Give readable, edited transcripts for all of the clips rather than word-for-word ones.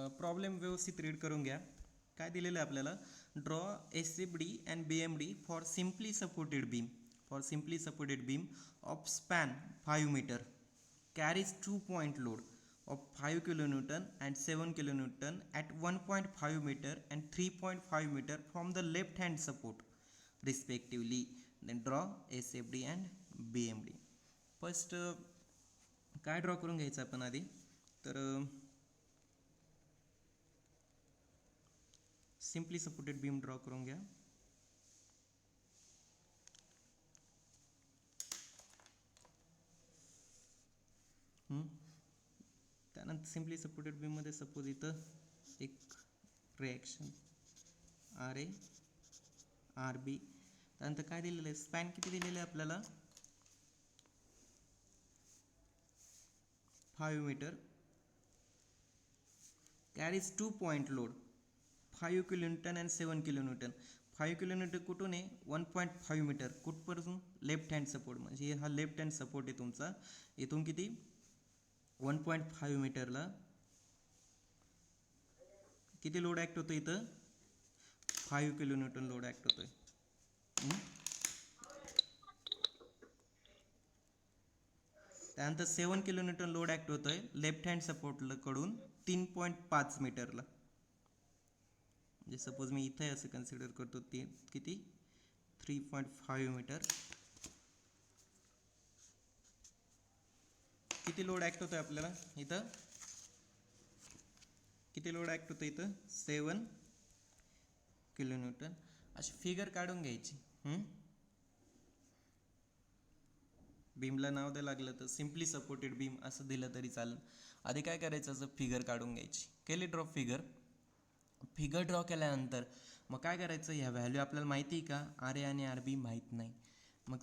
Problem व्यवस्थित read करून घ्या. काय दिलेलं आहे आपल्याला, draw SFD and BMD for simply supported beam of span 5 metre carries 2 point load of 5 kilonewton and 7 kilonewton at 1.5 meter and 3.5 meter from the left hand support respectively. Then draw SFD and BMD. First काय draw करून घ्यायचं आपण आधी, तर simply supported beam draw करून घ्या. त्यानंतर simply supported बीममध्ये सपोज इथं एक रिॲक्शन RA RB. त्यानंतर काय दिलेलं आहे, स्पॅन किती दिलेलं आहे आपल्याला, 5 metre carries 2 point load 5 kilonewton and 7 kilonewton. 5 kilometre कुठून आहे, 1.5 मीटर कुठपासून, लेफ्ट हँड सपोर्ट, म्हणजे हा लेफ्ट हँड सपोर्ट आहे तुमचा. इथून किती, 1.5 मीटरला किती लोड ॲक्ट होतो, इथं 5 किलोन्यूटन लोड ॲक्ट होतोय. त्यानंतर 7 किलोन्यूटन लोड ॲक्ट होतोय लेफ्ट हँड सपोर्टकडून 3.5 मीटरला. म्हणजे सपोज मी इथे असं कन्सिडर करतो, ते किती 3.5 मीटर. किती लोड ॲक्ट होतोय आपल्याला इथं, किती लोड ॲक्ट होतं इथं, 7 किलोन्यूटन. अशी फिगर काढून घ्यायची. बीमला नाव द्यायला लागलं तर सिम्पली सपोर्टेड बीम असं दिलं तरी चालेल. आधी काय करायचं, असं फिगर काढून घ्यायची. केली ड्रॉ फिगर ड्रॉ केल्यानंतर मग काय करायचं, ह्या व्हॅल्यू आपल्याला माहिती आहे का, RA आणि RB माहीत नाही. मग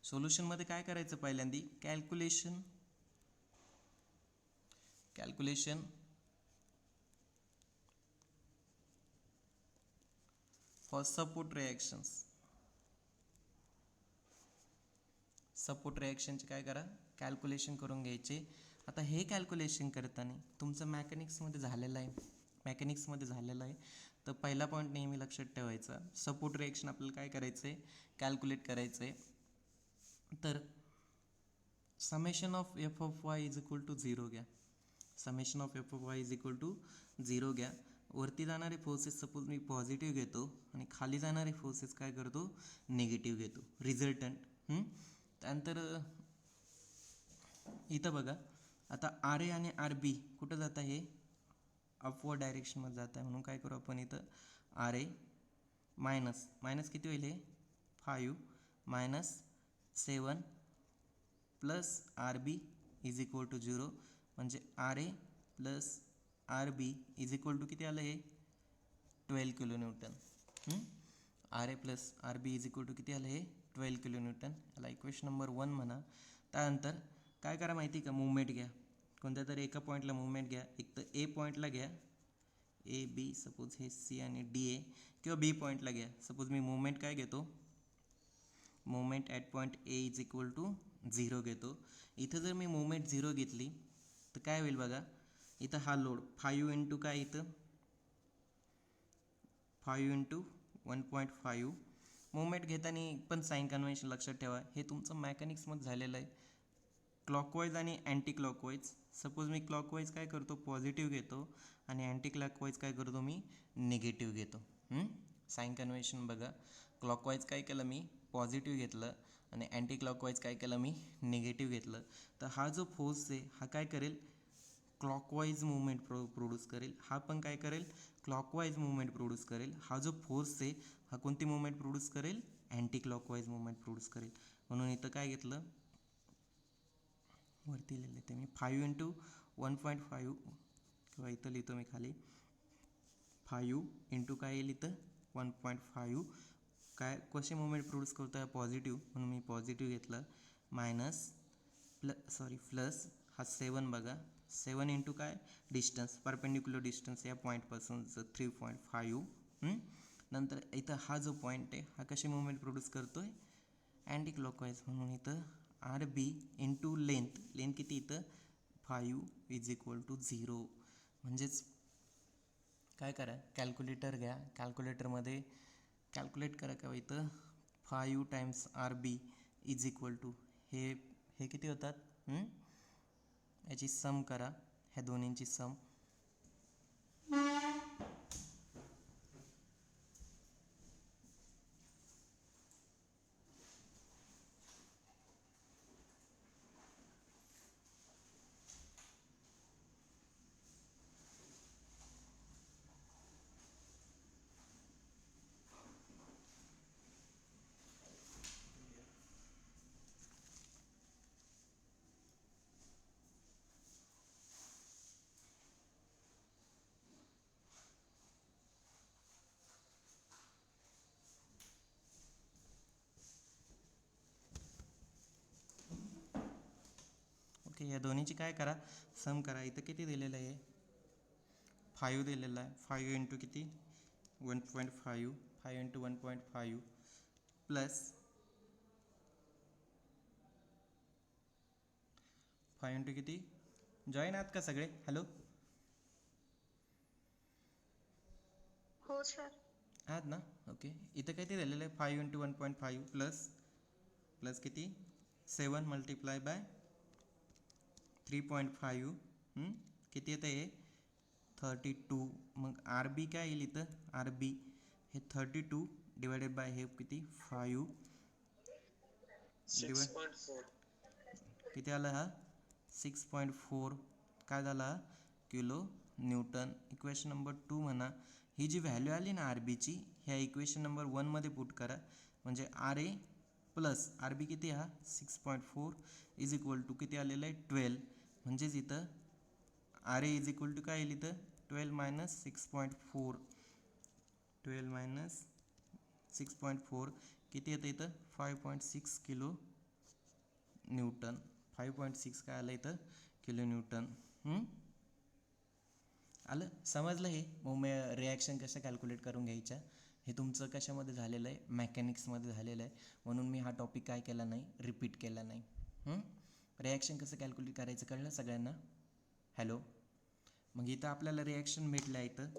सोल्युशनमध्ये काय करायचं, पहिल्यांदी कॅल्क्युलेशन फॉर सपोर्ट रिॲक्शनचे काय करा, कॅल्क्युलेशन करून घ्यायचे. आता हे कॅल्क्युलेशन करताना तुमचं मॅकॅनिक्समध्ये झालेलं आहे, तर पहिला पॉईंट नेहमी लक्षात ठेवायचा, सपोर्ट रिॲक्शन आपल्याला काय करायचं आहे, कॅल्क्युलेट करायचं आहे. तर summation of F(y) is equal to 0 घ्या. Summation of F(y) is equal to 0 घ्या. वरती जाणारे फोर्सेस सपोज मी पॉझिटिव्ह घेतो आणि खाली जाणारे फोर्सेस काय करतो, निगेटिव्ह घेतो, रिझल्टंट. त्यानंतर इथं बघा, आता RA आणि RB कुठं जात आहे, अपवर्ड डायरेक्शनमध्ये जात आहे. म्हणून काय करू आपण, इथं RA मायनस किती होईल, हे 5 minus 7 plus RB is equal to 0. म्हणजे RA plus RB is equal to किती आलं, हे 12 kilonewton. RA plus RB is equal to किती आलं, हे 12 किलोन्यूटन. याला इक्वेशन नंबर 1 म्हणा. त्यानंतर काय करा माहिती का, मुवमेंट घ्या. कोणत्या तरी एका पॉईंटला मुवमेंट घ्या. एक तर A पॉईंटला घ्या, AB, सपोज हे C आणि DA, किंवा B पॉईंटला घ्या. सपोज मी मुवमेंट काय घेतो, movement at point A is equal to 0 घेतो. इथं जर मी मुवमेंट 0 घेतली तर काय होईल बघा, इथं हा लोड 5 इंटू काय, इथं 5 इंटू 1.5. मुवमेंट घेताना पण साईन कन्व्हेन्शन लक्षात ठेवा, हे तुमचं मॅकॅनिक्समध्ये झालेलं आहे, क्लॉकवाईज आणि अँटी क्लॉकवाईज. सपोज मी क्लॉकवाईज काय करतो, पॉझिटिव्ह घेतो, आणि अँटी क्लॉकवाईज काय करतो, मी निगेटिव्ह घेतो. साईन कन्व्हेन्शन बघा, क्लॉकवाईज काय केलं, मी पॉझिटिव्ह घेतलं, आणि अँटी क्लॉकवाईज काय केलं, मी निगेटिव्ह घेतलं. तर हा जो फोर्स आहे हा काय करेल, क्लॉकवाईज मुवमेंट प्रोड्यूस करेल. हा पण काय करेल, क्लॉकवाईज मुवमेंट प्रोड्यूस करेल. हा जो फोर्स आहे हा कोणती मुवमेंट प्रोड्यूस करेल, अँटी क्लॉकवाईज मुवमेंट प्रोड्यूस करेल. म्हणून इथं काय घेतलं, वरती लिहिले ते मी 5 इंटू 1.5, किंवा इथं लिहितो मी खाली 5 इंटू काय येईल, इथं 1.5. काय कशी मुवमेंट प्रोड्यूस करतो आहे, पॉझिटिव्ह, म्हणून मी पॉझिटिव्ह घेतलं. मायनस प्लस हा 7 बघा, 7 इंटू काय, डिस्टन्स, परपेंडिक्युलर डिस्टन्स या पॉईंटपासूनचं 3.5. नंतर इथं हा जो पॉईंट आहे हा कशी मुवमेंट प्रोड्यूस करतो आहे, अँटी क्लॉकवाईज. म्हणून इथं RB इंटू लेंथ किती, इथं 5 इज इक्वल टू 0. म्हणजेच काय करा, कॅल्क्युलेटर घ्या, कॅल्क्युलेटरमध्ये कॅल्क्युलेट करा का इथं 5 times R B is equal to हे हे किती होतात, याची सम करा, ह्या दोन्हींची सम. ओके, या दोन्हीची काय करा, सम करा. इथं किती दिलेलं आहे, 5 दिलेलं आहे. 5 इंटू किती, 1.5, 5 इंटू 1.5 प्लस 5 इंटू किती, जॉईन आहात का सगळे? हॅलो, हो सर. आहात ना? ओके, इथं किती दिलेलं आहे, 5 इंटू 1.5 प्लस किती, 7 मल्टिप्लाय बाय 3.5, किती येतं हे, 32. मग आर बी काय येईल इथं, आर बी हे 32 डिवायडेड बाय हे किती, 5 डिवाइड 6.4. किती आला हा, 6.4 काय झाला, किलो न्यूटन. इक्वेशन नंबर 2 म्हणा, ही जी व्हॅल्यू आली ना आर बीची, ह्या इक्वेशन नंबर 1मध्ये पुट करा. म्हणजे R A plus R B किती, हा 6.4 इज इक्वल टू किती आलेलं आहे, 12. म्हणजेच इथं R A is equal to काय येईल इथं, 12 मायनस 6.4, 12 मायनस 6.4 किती येतं इथं, 5.6 किलो न्यूटन. 5.6 काय आलं इथं, किलो न्यूटन. आलं, समजलं हे. मग मी रिॲक्शन कसं कॅल्क्युलेट करून घ्यायच्या, हे तुमचं कशामध्ये झालेलं आहे, मॅकॅनिक्समध्ये झालेलं आहे. म्हणून मी हा टॉपिक काय केला नाही, रिपीट केला नाही. रिॲक्शन कसं कॅल्क्युलेट करायचं कळलं सगळ्यांना? हॅलो, मग इथं आपल्याला रिॲक्शन भेटल्या इथं.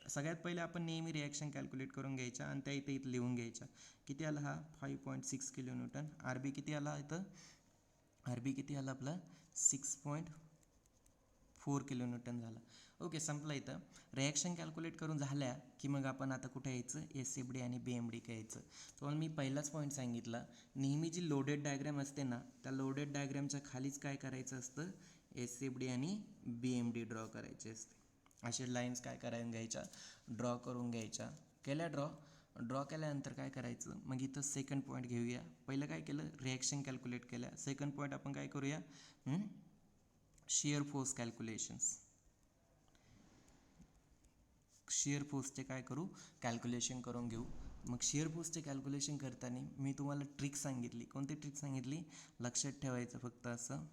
सगळ्यात पहिले आपण नेहमी रिॲक्शन कॅल्क्युलेट करून घ्यायच्या आणि त्या इथं लिहून घ्यायच्या. किती आला हा, 5.6 किलो न्यूटन. आर बी किती आला इथं, आर बी किती आला आपला, 6.4 किलो न्यूटन झाला. ओके, संपलं इथं. रिॲक्शन कॅल्क्युलेट करून झाल्या की मग आपण आता कुठे यायचं, एस एफ डी आणि बी एम डी काय यायचं. तुम्हाला मी पहिलाच पॉईंट सांगितला, नेहमी जी लोडेड डायग्रॅम असते ना, त्या लोडेड डायग्रॅमच्या खालीच काय करायचं असतं, एस एफ डी आणि बी एम डी ड्रॉ करायचे असते. असे लाईन्स काय करायला घ्यायच्या, ड्रॉ करून घ्यायच्या. केल्या ड्रॉ केल्यानंतर काय करायचं, मग इथं सेकंड पॉईंट घेऊया. पहिलं काय केलं, रिॲक्शन कॅल्क्युलेट केल्या. सेकंड पॉईंट आपण काय करूया, शियर फोर्स कॅल्क्युलेशन्स. शियर फोर्सचे काय करू, कॅल्क्युलेशन करून घेऊ. मग शियर फोर्सचे कॅल्क्युलेशन करताना मी तुम्हाला ट्रिक सांगितली. कोणती ट्रिक सांगितली, लक्षात ठेवायचं फक्त असं,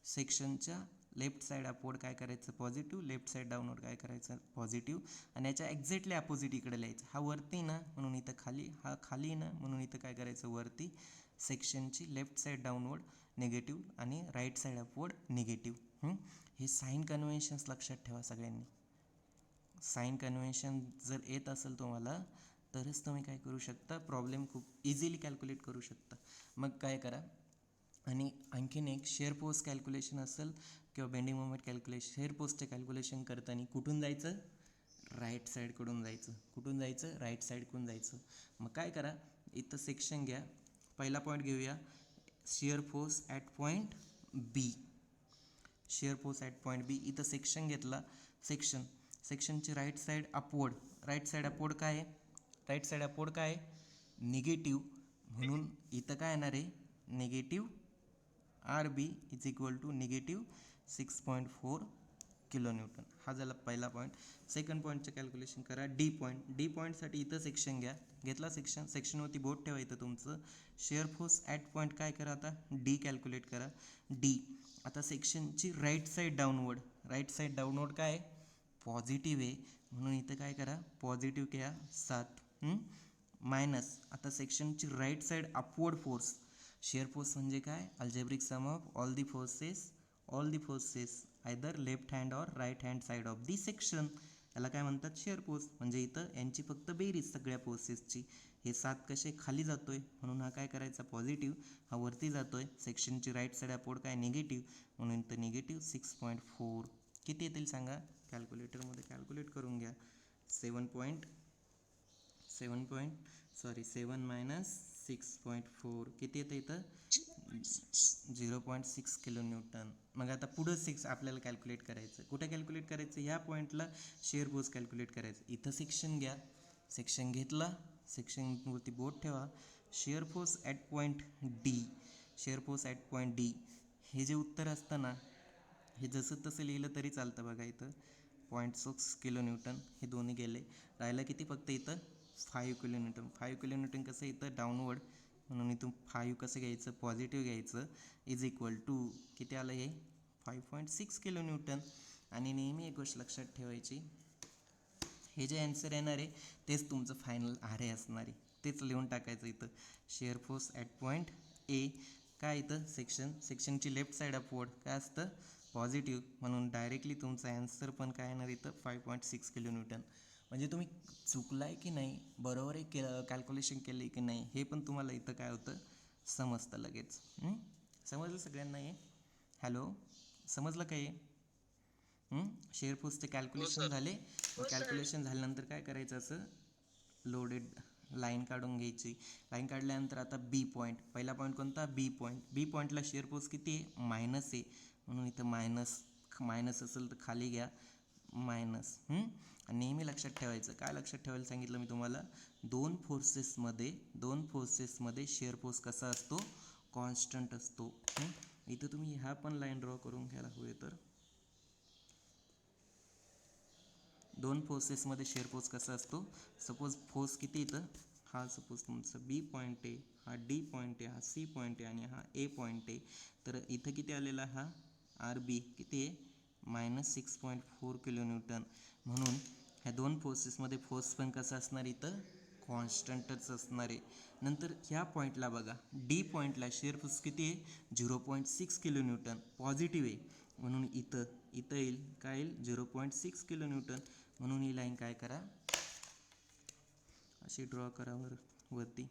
सेक्शनच्या लेफ्ट साईड अपवर्ड काय करायचं, पॉझिटिव्ह, लेफ्ट साईड डाऊनवर्ड काय करायचं, पॉझिटिव्ह. आणि याच्या एक्झॅक्टली अपोजिट इकडे लिहायचं. हा वरती ना म्हणून इथं खाली, हा खाली ना म्हणून इथं काय करायचं, वरती. सेक्शनची लेफ्ट साईड डाऊनवर्ड निगेटिव्ह आणि राईट साईड अपवर्ड निगेटिव्ह. हे साईन कन्व्हेन्शन्स लक्षात ठेवा सगळ्यांनी. साईन कन्व्हेन्शन जर येत असेल तुम्हाला तरच तुम्ही काय करू शकता, प्रॉब्लेम खूप इझिली कॅल्क्युलेट करू शकता. मग काय करा, आणि आणखीन एक शेअर फोर्स कॅल्क्युलेशन असेल किंवा बेंडिंग मोमेंट कॅल्क्युलेशन, शेअर फोर्सचे कॅल्क्युलेशन करताना कुठून जायचं, राईट साईडकडून जायचं. कुठून जायचं, राईट साईडकडून जायचं. मग काय करा, इथं सेक्शन घ्या. पहिला पॉईंट घेऊया, shear force at point B. Shear force at point B, इथं सेक्शन घेतला. सेक्शनची right side upward, right side upward काय आहे, राईट साईड अपवर्ड काय आहे, निगेटिव्ह. म्हणून इथं काय येणार आहे, negative R B is equal to negative 6.4 kilo newton. हा झाला पहिला पॉईंट. सेकंड पॉईंटचं कॅल्क्युलेशन करा, डी पॉईंट. डी पॉईंटसाठी इथं सेक्शन घ्या. घेतला सेक्शनवरती बोट ठेवा इथं तुमचं. शेअर फोर्स ॲट पॉईंट काय करा, आता डी कॅल्क्युलेट करा, डी. आता सेक्शनची राईट साईड डाऊनवर्ड काय आहे, पॉझिटिव्ह आहे. म्हणून इथं काय करा, पॉझिटिव्ह घ्या 7, मायनस. आता सेक्शनची right side upward force, shear force म्हणजे काय, algebraic sum of all the forces all the forces either left hand or right hand side of the section. याला काय म्हणतात शिअर फोर्स. म्हणजे इथं यांची फक्त बेरीज सगळ्या फोर्सेसची. हे 7 कसे खाली जातोय म्हणून हा काय करायचा पॉझिटिव्ह, हा वरती जातोय सेक्शनची राईट साईड अपोर्ड काय निगेटिव्ह म्हणून इथं निगेटिव्ह 6.4 किती येतील सांगा. कॅल्क्युलेटरमध्ये कॅल्क्युलेट करून घ्या. 7 मायनस 6.4 किती येतं इथं 0.6 किलो न्यूटन. मग आता पुढं 6 आपल्याला कॅल्क्युलेट करायचं. कुठे कॅल्क्युलेट करायचं, ह्या पॉईंटला शेअर फोर्स कॅल्क्युलेट करायचं. इथं सेक्शन घ्या, सेक्शन घेतला, सेक्शनवरती बोट ठेवा. Share force at point D, share force at point D, हे जे उत्तर असतं ना हे जसं तसं लिहिलं तरी चालतं. बघा इथं 0.6 किलो न्यूटन हे दोन्ही गेले. राहिलं किती फक्त इथं 5 किलो न्यूटन. 5 किलो न्यूटन कसं इथं डाऊनवर्ड म्हणून इथून 5 कसं घ्यायचं पॉझिटिव्ह घ्यायचं इज इक्वल टू किती आलं हे 5.6 किलो न्यूटन. आणि नेहमी एक गोष्ट लक्षात ठेवायची, हे जे आन्सर येणार आहे तेच तुमचं फायनल आर असणार आहे. तेच लिहून टाकायचं इथं. Share force at point A काय इथं सेक्शनची लेफ्ट साईड अपवर्ड काय असतं पॉझिटिव्ह म्हणून डायरेक्टली तुमचा ॲन्सर पण काय येणार इथं 5.6 किलो न्यूटन. म्हणजे तुम्ही चुकलाय की नाही बरोबर आहे कॅल्क्युलेशन केलं की नाही हे पण तुम्हाला इथं काय होतं समजतं लगेच. समजलं सगळ्यांना हे. हॅलो समजलं काय शेअर फोर्सचे कॅल्क्युलेशन झाले. कॅल्क्युलेशन झाल्यानंतर काय करायचं असं लोडेड लाईन काढून घ्यायची. लाईन काढल्यानंतर आता बी पॉईंट, पहिला पॉईंट कोणता बी पॉईंट. बी पॉईंटला शेअर फोर्स किती आहे मायनस आहे म्हणून इथं मायनस असेल तर खाली घ्या मायनस. आणि नेहमी लक्षात ठेवायचं, काय लक्षात ठेवायला सांगितलं मी तुम्हाला, दोन फोर्सेसमध्ये शेअर फोर्स कसा असतो कॉन्स्टंट असतो. इथं तुम्ही ह्या पण लाईन ड्रॉ करून घ्यायला हवे तर दोन फोर्सेसमध्ये शेअर फोर्स कसा असतो. सपोज फोर्स किती इथं हा सपोज तुमचं बी पॉईंट आहे, हा डी पॉईंट आहे, हा सी पॉईंट आहे आणि हा ए पॉईंट आहे. तर इथं किती आलेला हा आर बी किती आहे -6.4 किलो न्यूटन. म्हणून ह्या दोन फोर्सेसमध्ये फोर्स पण कसा असणार इथं कॉन्स्टंटच असणार आहे. नंतर ह्या पॉईंटला बघा डी पॉईंटला शेअर फोर्स किती आहे 0.6 किलो न्यूटन पॉझिटिव्ह आहे म्हणून इथं येईल काय येईल 0.6 किलो न्यूटन. म्हणून ही लाईन काय करा अशी ड्रॉ करा वरती,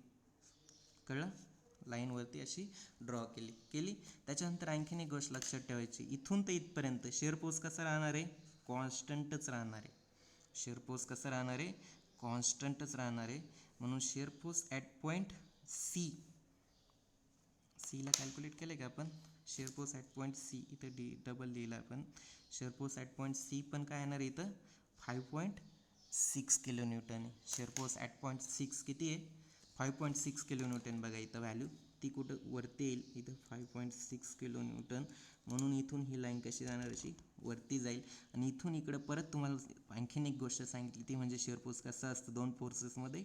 कळलं. लाईनवरती अशी ड्रॉ केली. त्याच्यानंतर आणखीन एक गोष्ट लक्षात ठेवायची, इथून तर इथपर्यंत शेअर फोर्स कसा राहणार आहे कॉन्स्टंटच राहणार आहे. शेअर फोर्स कसं राहणार आहे कॉन्स्टंटच राहणार आहे. म्हणून शेअर फोर्स ॲट पॉईंट सीला कॅल्क्युलेट केलं का आपण. Shear force at point C इथं डबल लिहिला आपण. Shear force at point C पण काय येणार इथं 5.6 किलो न्यूटन आहे. शेअर फोर्स ॲट पॉईंट 6 किती आहे 5.6 किलो न्यूटन. बघा इथं व्हॅल्यू ती कुठं वरती येईल इथं 5.6 किलो न्यूटन. म्हणून इथून ही लाईन कशी जाणार अशी वरती जाईल. आणि इथून इकडं परत तुम्हाला आणखीन एक गोष्ट सांगितली ती म्हणजे शेअर फोर्स कसा असतं दोन फोर्सेसमध्ये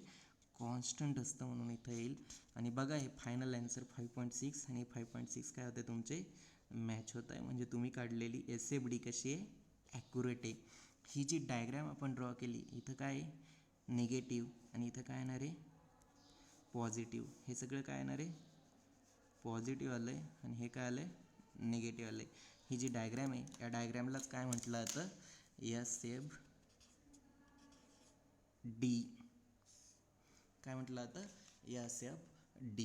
कॉन्स्टंट असतं म्हणून इथं येईल. आणि बघा हे फायनल आन्सर 5.6 आणि 5.6 काय होते तुमचे मॅच होत आहे. म्हणजे तुम्ही काढलेली SFD कशी आहे ॲक्युरेट आहे. ही जी डायग्रॅम आपण ड्रॉ केली इथं काय आहे निगेटिव्ह आणि इथं काय येणार आहे पॉझिटिव्ह. हे सगळं काय येणार आहे पॉझिटिव्ह आलं आहे आणि हे काय आलं आहे निगेटिव्ह आलं आहे. ही जी डायग्रॅम आहे या डायग्रॅमलाच काय म्हटलं जातं SFD. काय म्हटलं जातं SFD.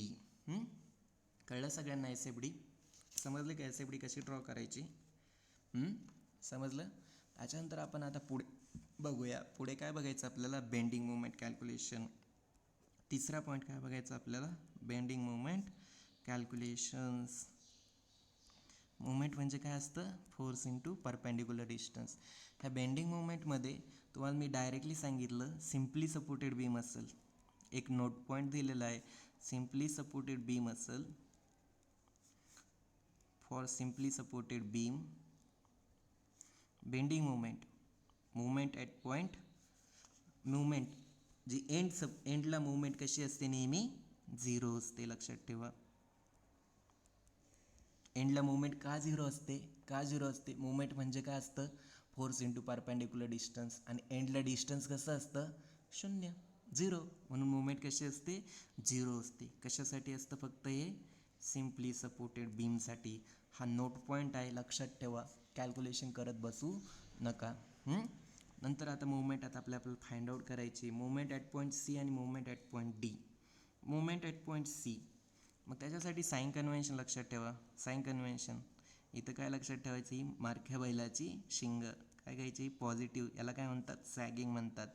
कळलं सगळ्यांना SFD समजलं का SFD कशी ड्रॉ करायची समजलं. त्याच्यानंतर आपण आता पुढे बघूया. पुढे काय बघायचं आपल्याला बेंडिंग मोमेंट कॅल्क्युलेशन. तिसरा पॉईंट काय बघायचं आपल्याला बेंडिंग मोमेंट कॅल्क्युलेशन्स. मोमेंट म्हणजे काय असतं फोर्स इंटू परपेंडिक्युलर डिस्टन्स. ह्या बेंडिंग मोमेंटमध्ये तुम्हाला मी डायरेक्टली सांगितलं सिम्पली सपोर्टेड बीम असेल. एक नोट पॉईंट दिलेला आहे सिम्पली सपोर्टेड बीम असेल for simply supported beam bending moment at point movement जी एंडला मुवमेंट कशी असते नेहमी 0 असते लक्षात ठेवा. एंडला मुवमेंट का 0 असते मुवमेंट म्हणजे काय असतं फोर्स इंटू परपेंडिक्युलर डिस्टन्स आणि एंडला डिस्टन्स कसं असतं 0 म्हणून मुवमेंट कशी असते 0 असते. कशासाठी असतं फक्त हे सिम्पली सपोर्टेड बीमसाठी हा नोट पॉईंट आहे, लक्षात ठेवा, कॅल्क्युलेशन करत बसू नका. नंतर आता मुवमेंट आपल्याला फाइंड आउट करायची. मुवमेंट ॲट पॉईंट सी आणि movement at point D. Movement at point C, मग त्याच्यासाठी साइन कन्व्हेन्शन लक्षात ठेवा. साइन कन्व्हेन्शन इथं काय लक्षात ठेवायची, मारक्या बैलाची शिंग काय घ्यायची, पॉझिटिव्ह, याला काय म्हणतात, सॅगिंग म्हणतात.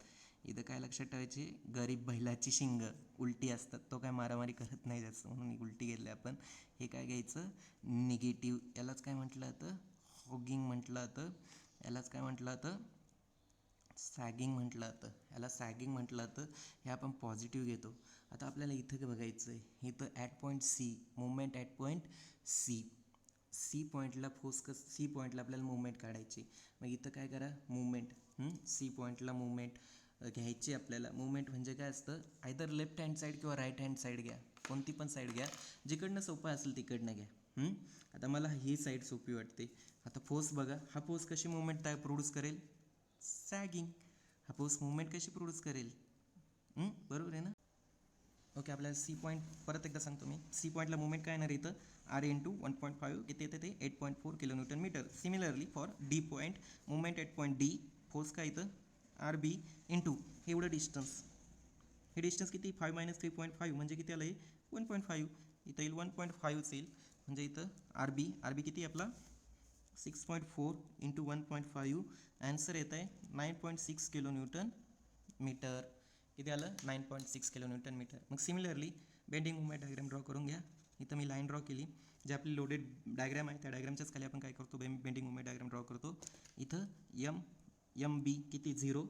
इथं काय लक्षात ठेवायची, गरीब बैलाची शिंग उलटी असतात, तो काय मारामारी करत नाही जास्त म्हणून उलटी घेतली आपण. हे काय घ्यायचं, निगेटिव्ह, यालाच काय म्हटलं जातं, हॉगिंग म्हटलं जातं, यालाच काय म्हटलं जातं, सॅगिंग म्हटलं जातं, याला सॅगिंग म्हटलं जातं. हे आपण पॉझिटिव्ह घेतो. आता आपल्याला इथं बघायचं आहे, इथं at point C, movement at point C. C पॉईंटला सी पॉईंटला आपल्याला मुवमेंट काढायची. मग इथं काय करा, मुवमेंट, सी पॉईंटला मुवमेंट घ्यायची आपल्याला. मुवमेंट म्हणजे काय असतं, आयदर लेफ्ट हँड साईड किंवा राईट हँड साईड घ्या, कोणती पण साईड घ्या, जिकडनं सोपं असेल तिकडनं घ्या. आता मला ही साईड सोपी वाटते. आता फोर्स बघा, हा फोर्स कशी मुवमेंट प्रोड्यूस करेल, सॅगिंग. हा फोर्स मुवमेंट कशी प्रोड्यूस करेल, बरोबर आहे ना. ओके, आपल्याला सी पॉईंट परत एकदा सांगतो मी. सी पॉईंटला मुवमेंट काय येणार इथं, आर इंटू 1.5 किती येते ते 8.4 kN metre. Similarly for D point, movement at point D, force काय इथं आर बी इंटू एवढं डिस्टन्स, हे डिस्टन्स किती 5 - 3.5 म्हणजे किती आलं आहे 1.5. इथं येईल 1.5 येईल, म्हणजे इथं आर बी किती आपला 6.4 इंटू 1.5, ॲन्सर येत आहे 9.6 kN मीटर. किती आलं 9.6 kN मीटर. मग similarly bending movement diagram draw करून घ्या. इथं मी लाईन ड्रॉ केली, जे आपली लोडेड डायग्राम आहे त्या डायग्रामच्याच खाली आपण काय करतो, बेंडिंग मुवमेंट डायग्राम ड्रॉ करतो. इथं एम बी किती 0,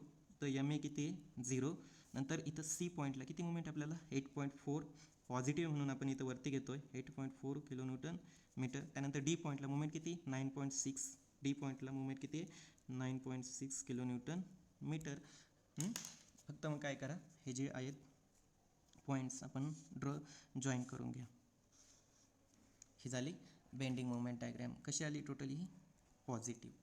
तर एम ए किती 0. नंतर इथं सी पॉईंटला किती मुवमेंट आपल्याला 8.4, पॉझिटिव्ह म्हणून आपण इथं वरती घेतो आहे 8.4 kN मीटर. त्यानंतर डी पॉईंटला मुवमेंट किती 9.6, डी पॉईंटला मुवमेंट किती 9.6 kN मीटर. फक्त मग काय करा, हे जे आहेत पॉईंट्स आपण जॉईन करून घ्या. ही झाली बेंडिंग मुवमेंट डायग्राम. कशी आली टोटली, पॉझिटिव्ह.